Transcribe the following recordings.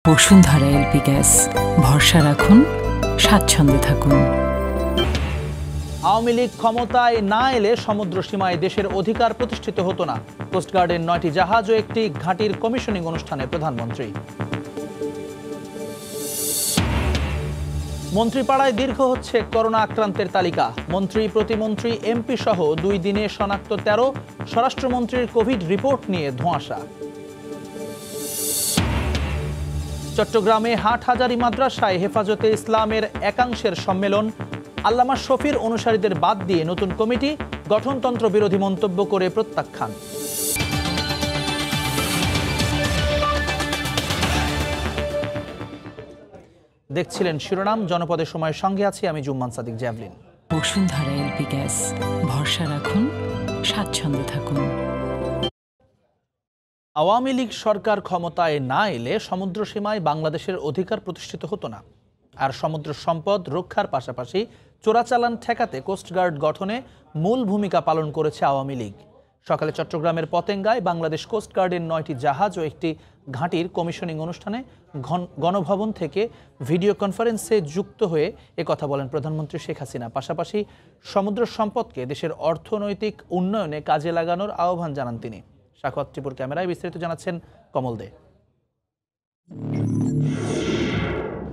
Bashundhara LP gas, ভরসা রাখুন, স্বাচ্ছন্দ্যে থাকুন। আওয়ামী লীগ ক্ষমতায় না এলে সমুদ্র সীমায় দেশের অধিকার প্রতিষ্ঠিত হতো না। কোস্টগার্ডের 9টি জাহাজ ও একটি ঘাঁটির কমিশনিং অনুষ্ঠানে প্রধানমন্ত্রী। মন্ত্রীপাড়ায় দীর্ঘ হচ্ছে করোনা আক্রান্তের তালিকা। মন্ত্রী, প্রতিমন্ত্রী, এমপি সহ 2 দিনে শনাক্ত 13। স্বরাষ্ট্রমন্ত্রীর কোভিড রিপোর্ট নিয়ে ধোঁয়াশা। চট্টগ্রামে হাটহাজারী মাদ্রাসায় হেফাজতে ইসলামের একাংশের সম্মেলন। আল্লামা শফির অনুসারীদের বাদ দিয়ে নতুন কমিটি গঠনতন্ত্র বিরোধী মন্তব্য করে প্রত্যাখ্যান। দেখছিলেন শিরোনাম। জনপদের সময়ের সঙ্গে আছি আমি Jumman Sadik javelin. Bashundhara LP gas, ভরসা রাখুন, স্বাচ্ছন্দ্যে থাকুন। আওয়ামী লীগ সরকার ক্ষমতায় না এলে সমুদ্র সীমায় বাংলাদেশের অধিকার প্রতিষ্ঠিত হতো না। আর সমুদ্র সম্পদ রক্ষার পাশাপাশি চোরাচালান ঠেকাতে কোস্টগার্ড গঠনে মূল ভূমিকা পালন করেছে আওয়ামী লীগ। সকালে চট্টগ্রামের পতেঙ্গায় বাংলাদেশ কোস্টগার্ডের 9টি জাহাজ ও একটি ঘাঁটির কমিশনিং অনুষ্ঠানে গণভবন থেকে ভিডিও কনফারেন্সে যুক্ত হয়ে একথা বলেন প্রধানমন্ত্রী শেখ হাসিনা। পাশাপাশি সমুদ্র সম্পদকে দেশের অর্থনৈতিক উন্নয়নে কাজে লাগানোর আহ্বান জানান তিনি। সাখাওয়াত টিপুর ক্যামেরায় বিস্তারিত জানাচ্ছেন কমল দে।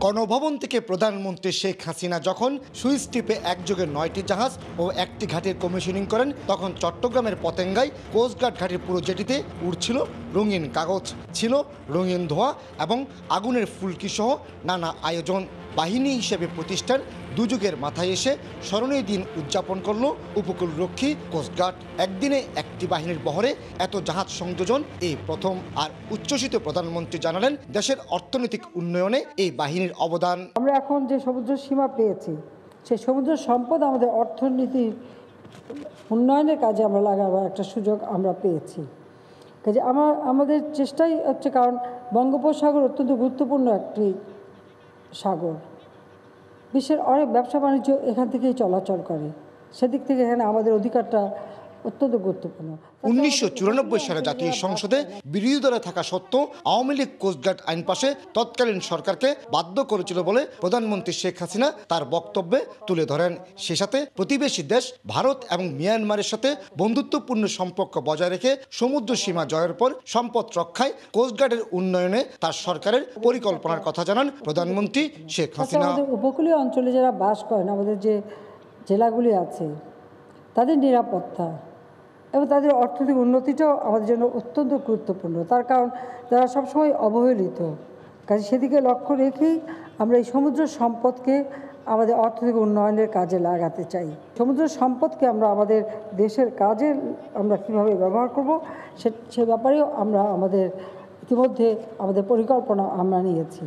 গণভবন থেকে প্রধানমন্ত্রী শেখ হাসিনা যখন সুইচ টিপে একযোগে 9টি জাহাজ ও একটি ঘাটির কমিশনিং করেন, তখন চট্টগ্রামের পতেঙ্গায় কোস্টগার্ড ঘাটির পুরো জেটিতে উড়ছিল রঙিন কাগজ, ছিল রঙিন ধোঁয়া এবং আগুনের ফুলকি সহ নানা আয়োজন। বাহিনী হিসেবে প্রতিষ্ঠার দুযুগের মাথায় এসে স্মরণীয় দিন উদযাপন করল উপকূলরক্ষী কোস্টগার্ড। একদিনে একটি বাহিনীর বহরে এত জাহাজ সংযোজন এই প্রথম। আর উচ্ছ্বসিত প্রধানমন্ত্রী জানালেন, দেশের অর্থনৈতিক উন্নয়নে এই বাহিনীর অবদান। আমরা এখন যে সমুদ্র সীমা পেয়েছি, সেই সমুদ্র সম্পদ আমাদের অর্থনীতির উন্নয়নের কাজে আমরা লাগাবার একটা সুযোগ আমরা পেয়েছি। কাজে আমাদের চেষ্টাই হচ্ছে, কারণ বঙ্গোপসাগর অত্যন্ত গুরুত্বপূর্ণ একটি সাগর। বিশ্বের অনেক ব্যবসা বাণিজ্য এখান থেকেই চলাচল করে। সেদিক থেকে এখানে আমাদের অধিকারটা অত্যন্ত গুরুত্বপূর্ণ। 1994 সালে জাতীয় সংসদে বিরোধী দলে থাকা সত্ত্বেও আওয়ামী লীগ কোস্টগার্ড আইন পাশে তৎকালীন সরকারকে বাধ্য করেছিল বলে প্রধানমন্ত্রী শেখ হাসিনা তার বক্তব্যে তুলে ধরেন। সে সাথে প্রতিবেশী দেশ ভারত এবং মিয়ানমারের সাথে বন্ধুত্বপূর্ণ সম্পর্ক বজায় রেখে সমুদ্র সীমা জয়ের পর সম্পদ রক্ষায় কোস্টগার্ডের উন্নয়নে তার সরকারের পরিকল্পনার কথা জানান প্রধানমন্ত্রী শেখ হাসিনা। আমাদের উপকূলীয় অঞ্চলে যারা বাস করেন, আমাদের যে জেলাগুলি আছে, তাদের নিরাপত্তা এবং তাদের অর্থনৈতিক উন্নতিটাও আমাদের জন্য অত্যন্ত গুরুত্বপূর্ণ। তার কারণ তারা সবসময় অবহেলিত। কাজে সেদিকে লক্ষ্য রেখেই আমরা এই সমুদ্র সম্পদকে আমাদের অর্থনৈতিক উন্নয়নের কাজে লাগাতে চাই। সমুদ্র সম্পদকে আমরা আমাদের দেশের কাজে আমরা কীভাবে ব্যবহার করব, সে ব্যাপারেও আমরা ইতিমধ্যে আমাদের পরিকল্পনা আমরা নিয়েছি।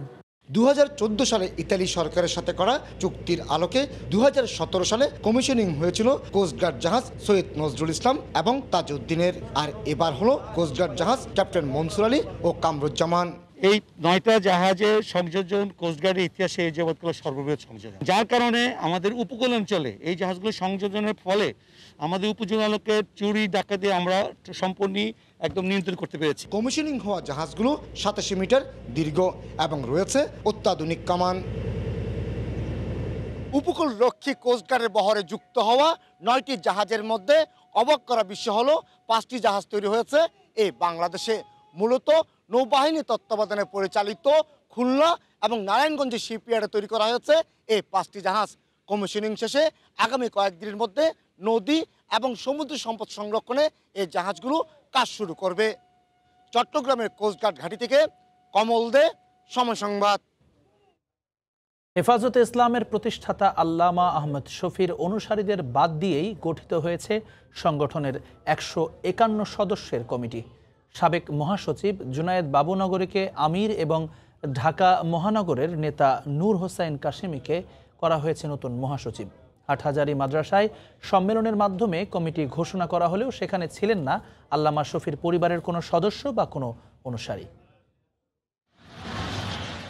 2014 সালে ইতালি সরকারের সাথে করা চুক্তির আলোকে 2017 সালে কমিশনিং হয়েছিল কোস্টগার্ড জাহাজ সৈয়দ নজরুল ইসলাম এবং তাজউদ্দিনের। আর এবার হলো কোস্টগার্ড জাহাজ ক্যাপ্টেন মনসুর আলী ও কামরুজ্জামান। এই 9টা জাহাজের সংযোজন কোস্টগার্ডের ইতিহাসে এই যাবৎকাল সর্ববৃহৎ সংযোজন, যার কারণে আমাদের উপকূল অঞ্চলে এই জাহাজগুলো সংযোজনের ফলে আমাদের উপজেলাকে চুরি ডাকাতি আমরা সম্পূর্ণ একদম নিয়ন্ত্রণ করতে পেরেছি। কমিশনিং হওয়া জাহাজগুলো 87 মিটার দীর্ঘ এবং রয়েছে অত্যাধুনিক কামান। উপকূল রক্ষী কোস্টগার্ডের বহরে যুক্ত হওয়া 9টি জাহাজের মধ্যে অবাক করা বিষয় হলো 5টি জাহাজ তৈরি হয়েছে এই বাংলাদেশে। মূলত নৌবাহিনী তত্ত্বাবধানে পরিচালিত খুলনা এবং নারায়ণগঞ্জের শিপইয়ার্ডে তৈরি করা হয়েছে এই 5টি জাহাজ। কমিশনিং শেষে আগামী কয়েকদিনের মধ্যে নদী এবং সমুদ্র সম্পদ সংরক্ষণে এই জাহাজগুলো কাজ শুরু করবে। চট্টগ্রামের কোস্টগার্ড ঘাঁটি থেকে কমল দে, সময় সংবাদ। হেফাজতে ইসলামের প্রতিষ্ঠাতা আল্লামা আহমদ শফির অনুসারীদের বাদ দিয়েই গঠিত হয়েছে সংগঠনের 151 সদস্যের কমিটি। সাবেক মহাসচিব জুনায়েদ বাবুনগরীকে আমির এবং ঢাকা মহানগরের নেতা নূর হোসাইন কাশেমিকে করা হয়েছে নতুন মহাসচিব। হাটহাজারী মাদ্রাসায় সম্মেলনের মাধ্যমে কমিটি ঘোষণা করা হলেও সেখানে ছিলেন না আল্লামা শফির পরিবারের কোনো সদস্য বা কোনো অনুসারী।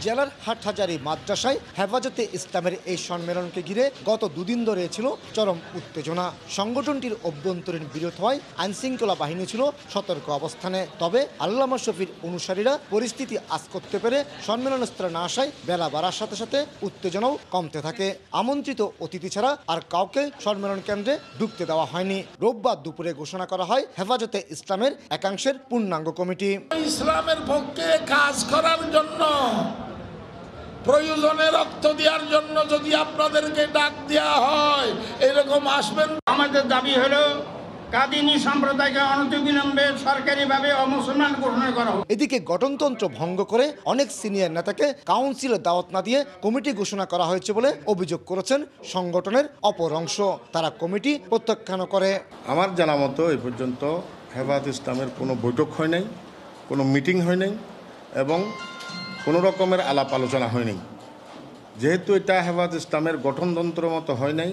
জেলার হাটহাজারী মাদ্রাসায় হেফাজতে ইসলামের এই সম্মেলনকে ঘিরে গত দুদিন ধরে ছিল চরম উত্তেজনা। সংগঠনটির অভ্যন্তরীণ বিরোধ হয় আইনশৃঙ্খলা বাহিনী ছিল সতর্ক অবস্থানে। তবে আল্লামা শফির অনুসারীরা পরিস্থিতি আঁচ করতে পেরে সম্মেলনস্থলে না আসায় বেলা বাড়ার সাথে সাথে উত্তেজনাও কমতে থাকে। আমন্ত্রিত অতিথি ছাড়া আর কাউকে সম্মেলন কেন্দ্রে ঢুকতে দেওয়া হয়নি। রোববার দুপুরে ঘোষণা করা হয় হেফাজতে ইসলামের একাংশের পূর্ণাঙ্গ কমিটি। ইসলামের পক্ষে কাজ করার জন্য, প্রয়োজনে রক্ত দেওয়ার জন্য যদি আপনাদেরকে ডাক দেওয়া হয় এরকম আসবেন। আমাদের দাবি হলো কাদিনী সম্প্রদায়কে অনতিবিলম্বে সরকারিভাবে অমুসলমান ঘোষণা করা হোক। এদিকে গঠনতন্ত্র ভঙ্গ করে অনেক সিনিয়র নেতাকে কাউন্সিলে দাওয়াত না দিয়ে কমিটি ঘোষণা করা হয়েছে বলে অভিযোগ করেছেন সংগঠনের অপর অংশ। তারা কমিটি প্রত্যাখ্যান করে। আমার জানা মতো এই পর্যন্ত হেফাজত ইসলামের কোনো বৈঠক হয় নাই, কোনো মিটিং হয় নাই এবং কোনো রকমের আলাপ আলোচনা হয় নাই। যেহেতু এটা হেফাজত ইসলামের গঠনতন্ত্র মতো হয় নাই,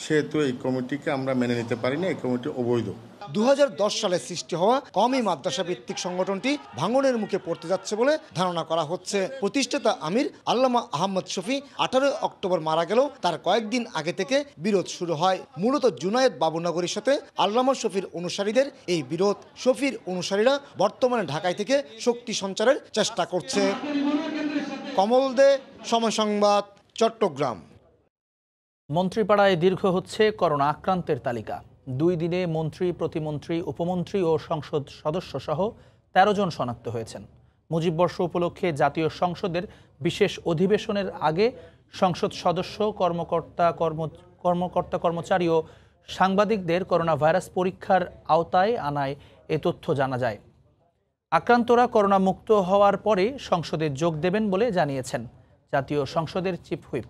সেহেতু এই কমিটিকে আমরা মেনে নিতে পারি না। এই কমিটি অবৈধ। 2010 সালে সৃষ্টি হওয়া কওমি মাদ্রাসা ভিত্তিক সংগঠনটি ভাঙনের মুখে পড়তে যাচ্ছে বলে ধারণা করা হচ্ছে। প্রতিষ্ঠাতা আমির আল্লামা আহমদ শফি 18 অক্টোবর মারা গেলেও তার কয়েকদিন আগে থেকে বিরোধ শুরু হয়। মূলত জুনায়েদ বাবুনগরীর সাথে আল্লামা শফির অনুসারীদের এই বিরোধ। শফির অনুসারীরা বর্তমানে ঢাকায় থেকে শক্তি সঞ্চারের চেষ্টা করছে। কমল দে, সময় সংবাদ, চট্টগ্রাম। মন্ত্রীপাড়ায় দীর্ঘ হচ্ছে করোনা আক্রান্তের তালিকা। 2 দিনে মন্ত্রী, প্রতিমন্ত্রী, উপমন্ত্রী ও সংসদ সদস্য সহ 13 জন শনাক্ত হয়েছেন। মুজিববর্ষ উপলক্ষে জাতীয় সংসদের বিশেষ অধিবেশনের আগে সংসদ সদস্য, কর্মকর্তা-কর্মচারী ও সাংবাদিকদের করোনা ভাইরাস পরীক্ষার আওতায় আনায় এ তথ্য জানা যায়। আক্রান্তরা করোনা মুক্ত হওয়ার পরে সংসদে যোগ দেবেন বলে জানিয়েছেন জাতীয় সংসদের চিফ হুইপ।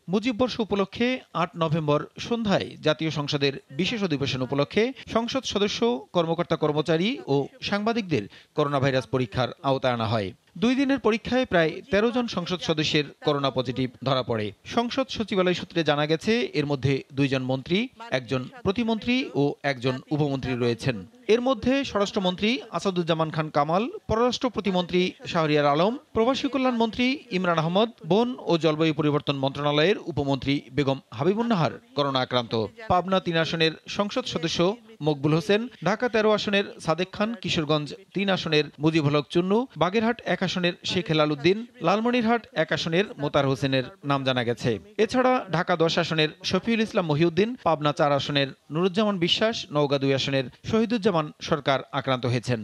মুজিববর্ষ উপলক্ষে 8 নভেম্বর সন্ধ্যায় জাতীয় সংসদের বিশেষ অধিবেশন উপলক্ষে সংসদ সদস্য, কর্মকর্তা-কর্মচারী ও সাংবাদিকদের করোনা ভাইরাস পরীক্ষার আওতায় আনা হয়। 2 দিনের পরীক্ষায় প্রায় 13 জন সংসদ সদস্যের করোনা পজিটিভ ধরা পড়ে। সংসদ সচিবালয় সূত্রে জানা গেছে, এর মধ্যে 2 জন মন্ত্রী, 1 জন প্রতিমন্ত্রী ও 1 জন উপমন্ত্রী রয়েছেন। এর মধ্যে স্বরাষ্ট্রমন্ত্রী আসাদুজ্জামান খান কামাল, পররাষ্ট্র প্রতিমন্ত্রী শাহরিয়ার আলম, প্রবাসী কল্যাণ মন্ত্রী ইমরান আহমদ, বন ও জলবায়ু পরিবর্তন মন্ত্রণালয়ের উপমন্ত্রী বেগম হাবিবুন্নাহার করোনা আক্রান্ত। পাবনা 3 আসনের সংসদ সদস্য মকবুল হোসেন, ঢাকা 13 আসনের সাদেক খান, কিশোরগঞ্জ 3 আসনের মুজিবুল হক চুন্নু, বাগেরহাট 1 আসনের শেখ হেলাল উদ্দিন, লালমনিরহাট 1 আসনের মোতার হোসেনের নাম জানা গেছে। এছাড়া ঢাকা 10 আসনের শফিউল ইসলাম মহিউদ্দিন, পাবনা 4 আসনের নুরুজ্জামান বিশ্বাস, নওগাঁ 2 আসনের শহীদুজ্জামান সরকার আক্রান্ত হয়েছেন।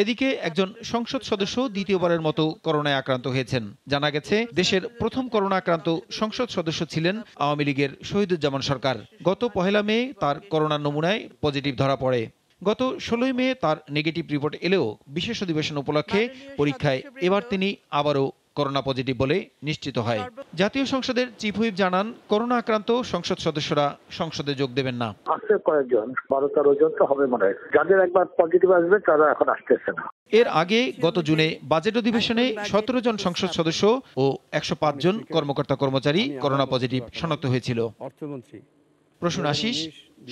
এদিকে একজন সংসদ সদস্য দ্বিতীয়বারের মতো করোনায় আক্রান্ত হয়েছেন। জানা গেছে, দেশের প্রথম করোনা আক্রান্ত সংসদ সদস্য ছিলেন আওয়ামী লীগের শহীদুজ্জামান সরকার। গত 1 মে তার করোনা নমুনায় পজিটিভ ধরা পড়ে। গত 16 মে তার নেগেটিভ রিপোর্ট এলেও বিশেষ অধিবেশন উপলক্ষে পরীক্ষায় এবার তিনি আবারও করোনা পজিটিভ বলে নিশ্চিত হয়। জাতীয় সংসদের চিফ হুইপ জানান, করোনা আক্রান্ত সংসদ সদস্যরা সংসদে যোগ দেবেন না। আসছে কয়েকজন, 12-13 জন তো হবে মনে হয়। যাদের একবার পজিটিভ আসবে তারা এখন আসতেছে না। এর আগে গত জুনে বাজেট অধিবেশনে 17 জন সংসদ সদস্য ও 105 জন কর্মকর্তা-কর্মচারী করোনা পজিটিভ শনাক্ত হয়েছিল। প্রসূন আশিস,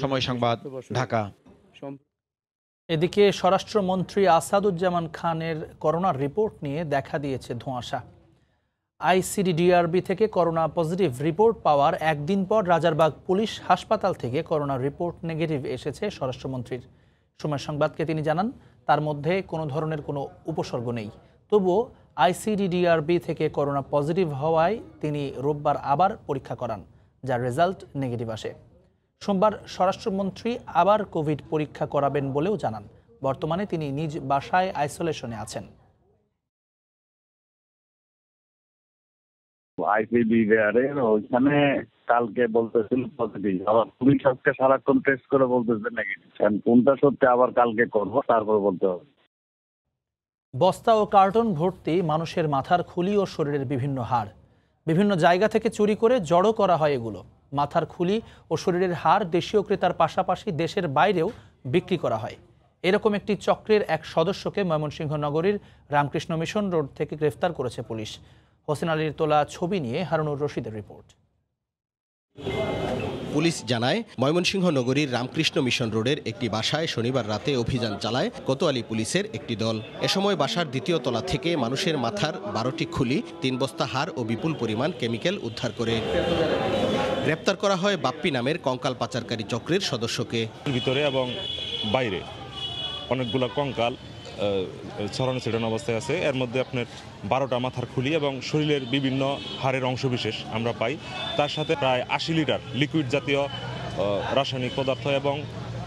সময় সংবাদ, ঢাকা। এদিকে স্বরাষ্ট্রমন্ত্রী আসাদুজ্জামান খানের করোনার রিপোর্ট নিয়ে দেখা দিয়েছে ধোঁয়াশা। আইসিডিডিআরবি থেকে করোনা পজিটিভ রিপোর্ট পাওয়ার একদিন পর রাজারবাগ পুলিশ হাসপাতাল থেকে করোনার রিপোর্ট নেগেটিভ এসেছে স্বরাষ্ট্রমন্ত্রীর। সময় সংবাদকে তিনি জানান, তার মধ্যে কোনো ধরনের কোনো উপসর্গ নেই। তবুও আইসিডিডিআরবি থেকে করোনা পজিটিভ হওয়ায় তিনি রোববার আবার পরীক্ষা করান, যার রেজাল্ট নেগেটিভ আসে। সোমবার স্বরাষ্ট্রমন্ত্রী আবার কোভিড পরীক্ষা করাবেন বলেও জানান। বর্তমানে তিনি নিজ বাসায় আইসোলেশনে আছেন। ওইখানে কালকে বলতেছিল পজিটিভ, আবার পুলিশ আজকে সারাক্ষণ টেস্ট করে বলতেছে নেগেটিভ। কোনটা সত্যি আবার কালকে করবো, তারপর বলতে হবে। বস্তা ও কার্টন ভর্তি মানুষের মাথার খুলি ও শরীরের বিভিন্ন হাড় বিভিন্ন জায়গা থেকে চুরি করে জড়ো করা হয়। এগুলো মাথার খুলি ও শরীরের হাড় দেশীয় ক্রেতার পাশাপাশি দেশের বাইরেও বিক্রি করা হয়। এরকম একটি চক্রের এক সদস্যকে ময়মনসিংহ নগরীর রামকৃষ্ণ মিশন রোড থেকে গ্রেফতার করেছে পুলিশ। হোসেন আলীর তোলা ছবি নিয়ে হারুনুর রশিদের রিপোর্ট। পুলিশ জানায়, ময়মনসিংহ নগরীর রামকৃষ্ণ মিশন রোডের একটি বাসায় শনিবার রাতে অভিযান চালায় কোতোয়ালি পুলিশের একটি দল। এ সময় বাসার দ্বিতীয় তলা থেকে মানুষের মাথার 12টি খুলি, 3 বস্তা হাড় ও বিপুল পরিমাণ কেমিক্যাল উদ্ধার করে। গ্রেপ্তার করা হয় বাপ্পি নামের কঙ্কাল পাচারকারী চক্রের সদস্যকে। ভিতরে এবং বাইরে অনেকগুলো কঙ্কাল ছড়ানো ছিটানো অবস্থায় আছে। এর মধ্যে আপনার 12টা মাথার খুলি এবং শরীরের বিভিন্ন হাড়ের অংশবিশেষ আমরা পাই। তার সাথে প্রায় 80 লিটার লিকুইড জাতীয় রাসায়নিক পদার্থ এবং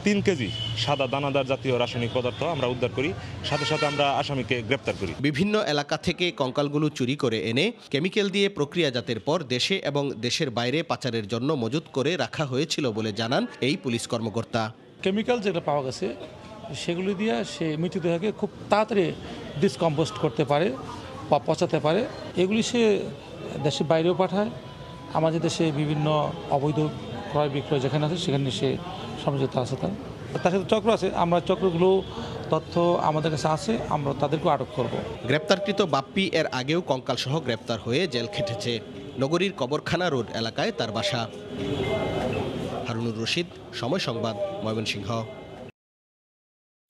3 কেজি সাদা দানাদার জাতীয় রাসায়নিক পদার্থ আমরা উদ্ধার করি। সাথে সাথে আমরা আসামিকে গ্রেপ্তার করি। বিভিন্ন এলাকা থেকে কঙ্কালগুলো চুরি করে এনে কেমিক্যাল দিয়ে প্রক্রিয়াজাতের পর দেশে এবং দেশের বাইরে পাচারের জন্য মজুত করে রাখা হয়েছিল বলে জানান এই পুলিশ কর্মকর্তা। কেমিক্যাল যেটা পাওয়া গেছে সেগুলি দিয়ে সে মৃতদেহকে খুব তাড়াতাড়ি ডিসকম্পোস্ট করতে পারে বা পচাতে পারে। এগুলি সে দেশের বাইরেও পাঠায়। আমাদের দেশে বিভিন্ন অবৈধ ক্রয় বিক্রয় যেখানে আছে সেখানে সে সমঝোতা আছে। তার সাথে চক্র আছে, আমরা চক্রগুলো তথ্য আমাদের কাছে আছে, আমরা তাদেরকে আটক করব। গ্রেপ্তারকৃত বাপ্পি এর আগেও কঙ্কাল সহ গ্রেপ্তার হয়ে জেল খেটেছে। নগরীর কবরখানা রোড এলাকায় তার বাসা। হারুনুর রশিদ, সময় সংবাদ, ময়মনসিংহ।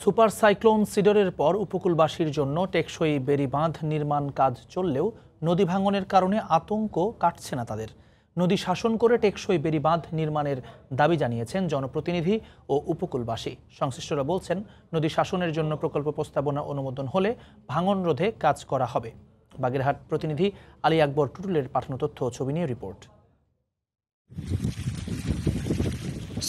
সুপার সাইক্লোন সিডরের পর উপকূলবাসীর জন্য টেকসই বেড়িবাঁধ নির্মাণ কাজ চললেও নদী ভাঙনের কারণে আতঙ্ক কাটছে না তাদের। নদী শাসন করে টেকসই বেড়িবাঁধ নির্মাণের দাবি জানিয়েছেন জনপ্রতিনিধি ও উপকূলবাসী। সংশ্লিষ্টরা বলছেন, নদী শাসনের জন্য প্রকল্প প্রস্তাবনা অনুমোদন হলে ভাঙন রোধে কাজ করা হবে। বাগেরহাট প্রতিনিধি আলী আকবর টুটুলের পাঠানো তথ্য ও ছবি নিয়ে রিপোর্ট।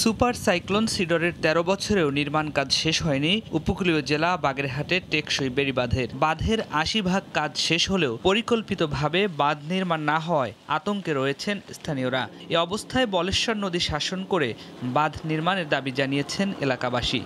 সুপার সাইক্লোন সিডরের 13 বছরেও নির্মাণ কাজ শেষ হয়নি উপকূলীয় জেলা বাগেরহাটের টেকসই বেড়িবাঁধের। বাঁধের 80% কাজ শেষ হলেও পরিকল্পিতভাবে বাঁধ নির্মাণ না হওয়ায় আতঙ্কে রয়েছেন স্থানীয়রা। এ অবস্থায় বলেশ্বর নদী শাসন করে বাঁধ নির্মাণের দাবি জানিয়েছেন এলাকাবাসী।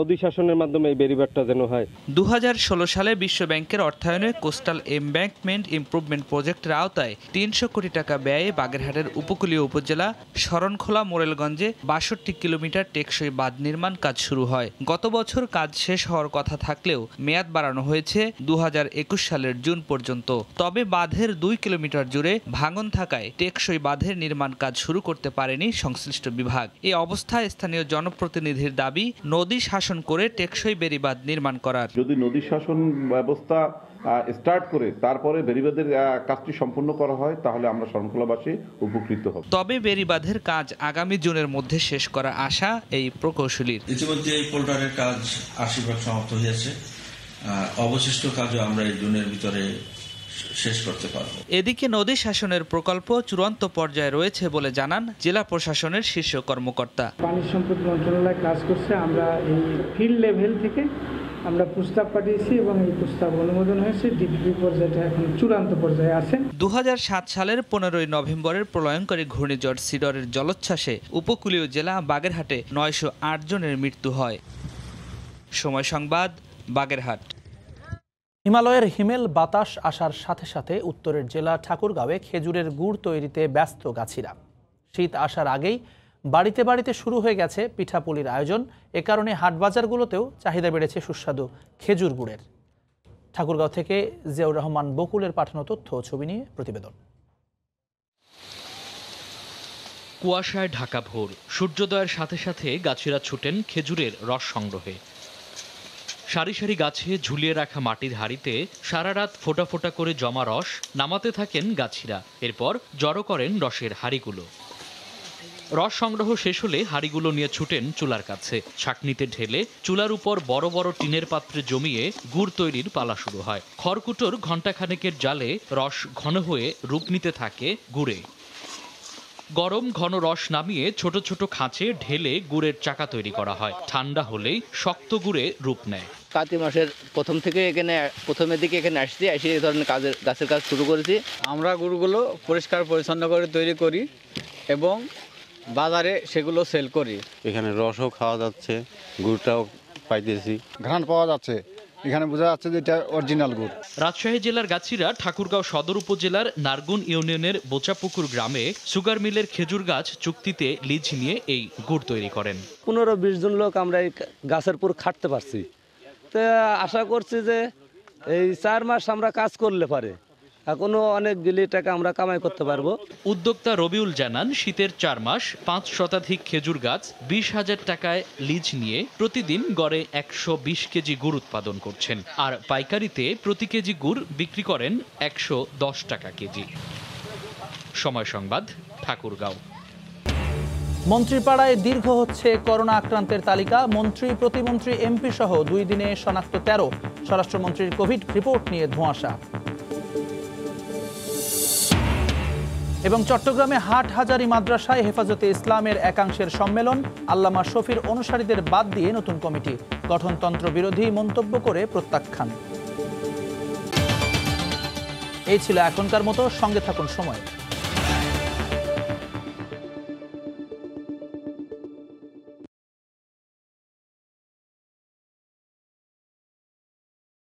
নদী শাসনের মাধ্যমে এই বেড়িবাঁধটা যেন হয়। 2016 সালে বিশ্ব ব্যাংকের অর্থায়নে কোস্টাল এমব্যাঙ্কমেন্ট ইমপ্রুভমেন্ট প্রজেক্টের আওতায় 300 কোটি টাকা ব্যয়ে বাগেরহাটের উপকূলীয় উপজেলা শরণখোলা মোরেলগঞ্জে 62 কিলোমিটার টেকসই বাঁধ নির্মাণ কাজ শুরু হয়। গত বছর কাজ শেষ হওয়ার কথা থাকলেও মেয়াদ বাড়ানো হয়েছে 2021 সালের জুন পর্যন্ত। তবে বাঁধের 2 কিলোমিটার জুড়ে ভাঙন থাকায় টেকসই বাঁধের নির্মাণ কাজ শুরু করতে পারেনি সংশ্লিষ্ট বিভাগ। এই অবস্থায় স্থানীয় জনপ্রতিনিধির দাবি, নদী শাসন করে টেকসই বেড়িবাঁধ নির্মাণ করার। যদি নদী শাসন ব্যবস্থা স্টার্ট করে তারপরে বেড়িবাঁধের কাজটি সম্পূর্ণ করা হয় তাহলে আমরা শরণখোলাবাসী উপকৃত হব। তবে বেড়িবাঁধের কাজ আগামী জুনের মধ্যে শেষ করার আশা এই প্রকৌশলীর। ইতিমধ্যে এই পোল্ডারের কাজ 80% সমাপ্ত হয়েছে। অবশিষ্ট কাজও আমরা এই জুনের ভিতরে শেষ করতে পারব। এদিকে নদী শাসনের প্রকল্প চূড়ান্ত পর্যায়ে রয়েছে বলে জানান জেলা প্রশাসনের শীর্ষ কর্মকর্তা। পানি সম্পদ মন্ত্রণালয় কাজ করছে। আমরা এই ফিল্ড লেভেল থেকে আমরা প্রস্তাব পাঠিয়েছি এবং এই প্রস্তাব অনুমোদন হয়েছে। ডিপিপি পর্যায়ে এখন চূড়ান্ত পর্যায়ে আছে। 2007 সালের 15 নভেম্বরের প্রলয়ঙ্করী ঘূর্ণিঝড় সিডরের জলোচ্ছ্বাসে উপকূলীয় জেলা বাগেরহাটে 908 জনের মৃত্যু হয়। সময় সংবাদ, বাগেরহাট। হিমালয়ের হিমেল বাতাস আসার সাথে সাথে উত্তরের জেলা ঠাকুরগাঁওয়ে খেজুরের গুড় তৈরিতে ব্যস্ত গাছিরা। শীত আসার আগেই বাড়িতে বাড়িতে শুরু হয়ে গেছে পিঠাপুলির আয়োজন। এ কারণে হাটবাজারগুলোতেও চাহিদা বেড়েছে সুস্বাদু খেজুর গুড়ের। ঠাকুরগাঁও থেকে জিয়াউর রহমান বকুলের পাঠানো তথ্য ও ছবি নিয়ে প্রতিবেদন। কুয়াশায় ঢাকা ভোর, সূর্যোদয়ের সাথে সাথে গাছিরা ছুটেন খেজুরের রস সংগ্রহে। সারি সারি গাছে ঝুলিয়ে রাখা মাটির হাঁড়িতে সারা রাত ফোঁটা ফোঁটা করে জমা রস নামাতে থাকেন গাছিরা। এরপর জড়ো করেন রসের হাঁড়িগুলো। রস সংগ্রহ শেষ হলে হাঁড়িগুলো নিয়ে ছুটেন চুলার কাছে। ছাঁকনিতে ঢেলে চুলার উপর বড় বড় টিনের পাত্রে জমিয়ে গুড় তৈরির পালা শুরু হয়। খড়কুটোর ঘণ্টাখানেকের জালে রস ঘন হয়ে রূপ নিতে থাকে গুড়ে। গরম ঘন রস নামিয়ে ছোট ছোট খাঁচে ঢেলে গুড়ের চাকা তৈরি করা হয়। ঠান্ডা হলেই শক্ত গুড়ে রূপ নেয়। কাতি মাসের প্রথমের দিকে এখানে এসে এই ধরনের গাছের কাজ শুরু করেছি। আমরা গুড়গুলো পরিষ্কার পরিচ্ছন্ন করে তৈরি করি এবং বাজারে সেগুলো সেল করি। এখানে রসও খাওয়া যাচ্ছে, গুড়টাও পাইতেছি, ঘ্রাণ পাওয়া যাচ্ছে। এখানে বোঝা যাচ্ছে যে এটা অরিজিনাল গুড়। রাজশাহী জেলার গাছিরা ঠাকুরগাঁও সদর উপজেলার নারগুন ইউনিয়নের বোচাপুকুর গ্রামে সুগার মিলের খেজুর গাছ চুক্তিতে লিজ নিয়ে এই গুড় তৈরি করেন। 15-20 জন লোক আমরা এই গাছের উপর খাটতে পারছি। তো আশা করছি যে এই 4 মাস আমরা কাজ করলে পারে এখনো অনেকগুলি টাকা আমরা কামাই করতে পারবো। উদ্যোক্তা রবিউল জানান, শীতের 4 মাস 5 শতাধিক খেজুর গাছ 20,000 টাকায় লিজ নিয়ে প্রতিদিন গড়ে 120 কেজি গুড় উৎপাদন করছেন, আর পাইকারিতে প্রতি কেজি গুড় বিক্রি করেন 110 টাকা কেজি। সময় সংবাদ, ঠাকুরগাঁও। মন্ত্রীপাড়ায় দীর্ঘ হচ্ছে করোনা আক্রান্তের তালিকা। মন্ত্রী, প্রতিমন্ত্রী, এমপি সহ 2 দিনে শনাক্ত 13। স্বরাষ্ট্রমন্ত্রীর কোভিড রিপোর্ট নিয়ে ধোঁয়াশা। এবং চট্টগ্রামে হাটহাজারী মাদ্রাসায় হেফাজতে ইসলামের একাংশের সম্মেলন। আল্লামা শফির অনুসারীদের বাদ দিয়ে নতুন কমিটি গঠনতন্ত্র বিরোধী মন্তব্য করে প্রত্যাখ্যান। এই ছিল এখনকার মতো, সঙ্গে থাকুন সময়।